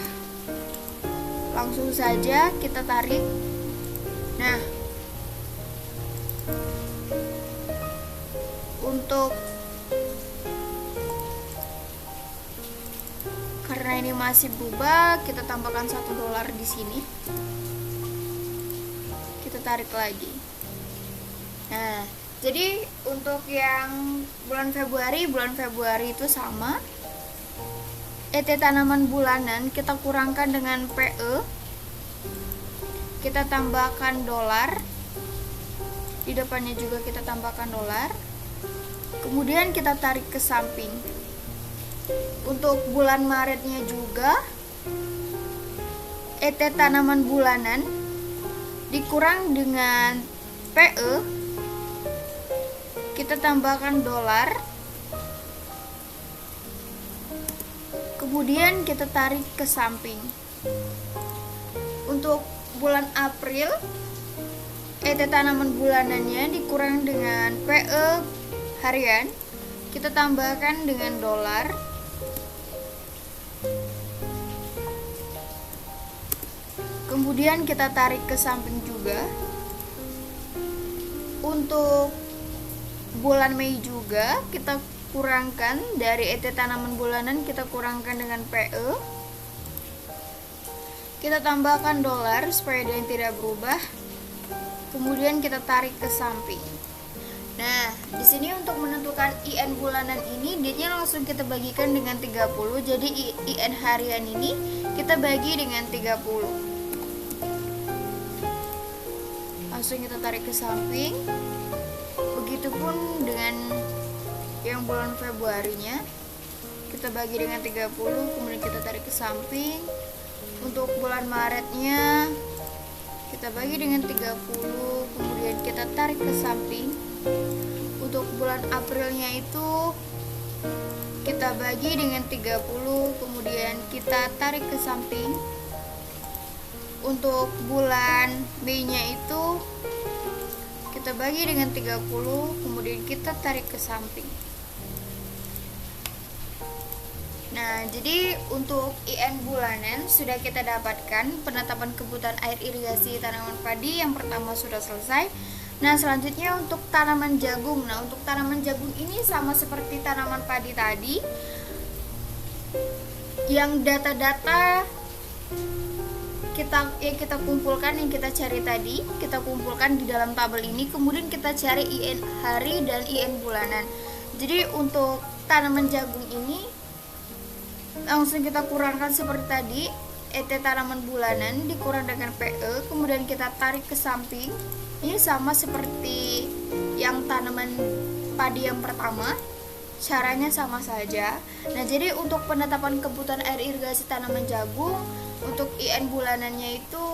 Langsung saja kita tarik. Nah, untuk karena ini masih berubah, kita tambahkan $1 di sini. Kita tarik lagi. Nah, jadi untuk yang bulan Februari itu sama. ET tanaman bulanan kita kurangkan dengan PE. Kita tambahkan dolar. Di depannya juga kita tambahkan dolar. Kemudian kita tarik ke samping. Untuk bulan Maretnya juga ET tanaman bulanan dikurang dengan PE, kita tambahkan dolar. Kemudian kita tarik ke samping. Untuk bulan April, ET tanaman bulanannya dikurang dengan PE harian, kita tambahkan dengan dolar. Kemudian kita tarik ke samping juga. Untuk bulan Mei juga kita kurangkan dari ET tanaman bulanan, kita kurangkan dengan PE. Kita tambahkan dolar supaya dia tidak berubah. Kemudian kita tarik ke samping. Nah, di sini untuk menentukan IN bulanan ini, dia langsung kita bagikan dengan 30. Jadi IN harian ini kita bagi dengan 30. Langsung kita tarik ke samping. Begitupun dengan yang bulan Februarinya, kita bagi dengan 30, kemudian kita tarik ke samping. Untuk bulan Maretnya kita bagi dengan 30, kemudian kita tarik ke samping. Untuk bulan Aprilnya itu kita bagi dengan 30, kemudian kita tarik ke samping. Untuk bulan Mei-nya itu kita bagi dengan 30, kemudian kita tarik ke samping. Nah, jadi untuk IN bulanan sudah kita dapatkan. Penetapan kebutuhan air irigasi tanaman padi yang pertama sudah selesai. Nah, selanjutnya untuk tanaman jagung. Nah, untuk tanaman jagung ini sama seperti tanaman padi tadi. Yang data-data kita kumpulkan, yang kita cari tadi, kita kumpulkan di dalam tabel ini, kemudian kita cari IN hari dan IN bulanan. Jadi untuk tanaman jagung ini langsung kita kurangkan seperti tadi, ET tanaman bulanan dikurang dengan PE, kemudian kita tarik ke samping. Ini sama seperti yang tanaman padi yang pertama, caranya sama saja. Nah, jadi untuk penetapan kebutuhan air irigasi tanaman jagung, untuk IN bulanannya itu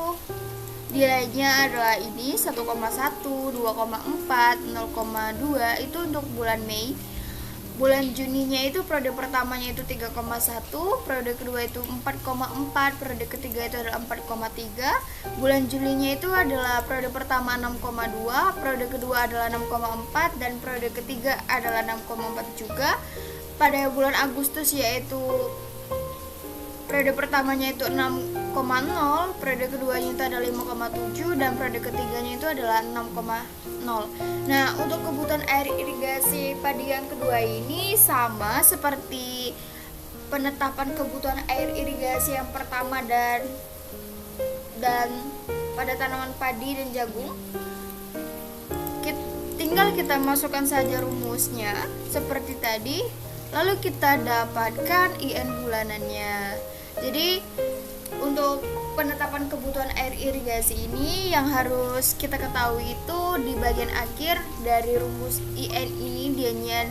nilainya adalah ini 1,1, 2,4, 0,2 itu untuk bulan Mei. Bulan Juninya itu periode pertamanya itu 3,1, periode kedua itu 4,4, periode ketiga itu adalah 4,3. Bulan Julinya itu adalah periode pertama 6,2, periode kedua adalah 6,4, dan periode ketiga adalah 6,4 juga. Pada bulan Agustus yaitu periode pertamanya itu 6,0, periode keduanya itu adalah 5,7, dan periode ketiganya itu adalah 6,0. Nah, untuk kebutuhan air irigasi padi yang kedua ini sama seperti penetapan kebutuhan air irigasi yang pertama dan pada tanaman padi dan jagung. Tinggal kita masukkan saja rumusnya seperti tadi, lalu kita dapatkan IN bulanannya. Jadi untuk penetapan kebutuhan air irigasi ini yang harus kita ketahui itu di bagian akhir dari rumus IN ini dianya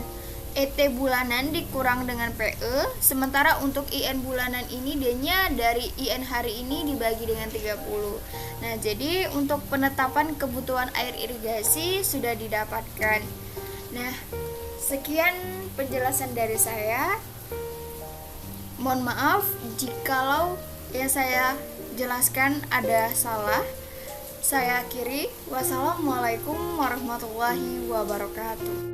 ET bulanan dikurang dengan PE, sementara untuk IN bulanan ini dianya dari IN hari ini dibagi dengan 30. Nah, jadi untuk penetapan kebutuhan air irigasi sudah didapatkan. Nah, sekian penjelasan dari saya. Mohon maaf jikalau yang saya jelaskan ada salah. Saya akhiri. Wassalamualaikum warahmatullahi wabarakatuh.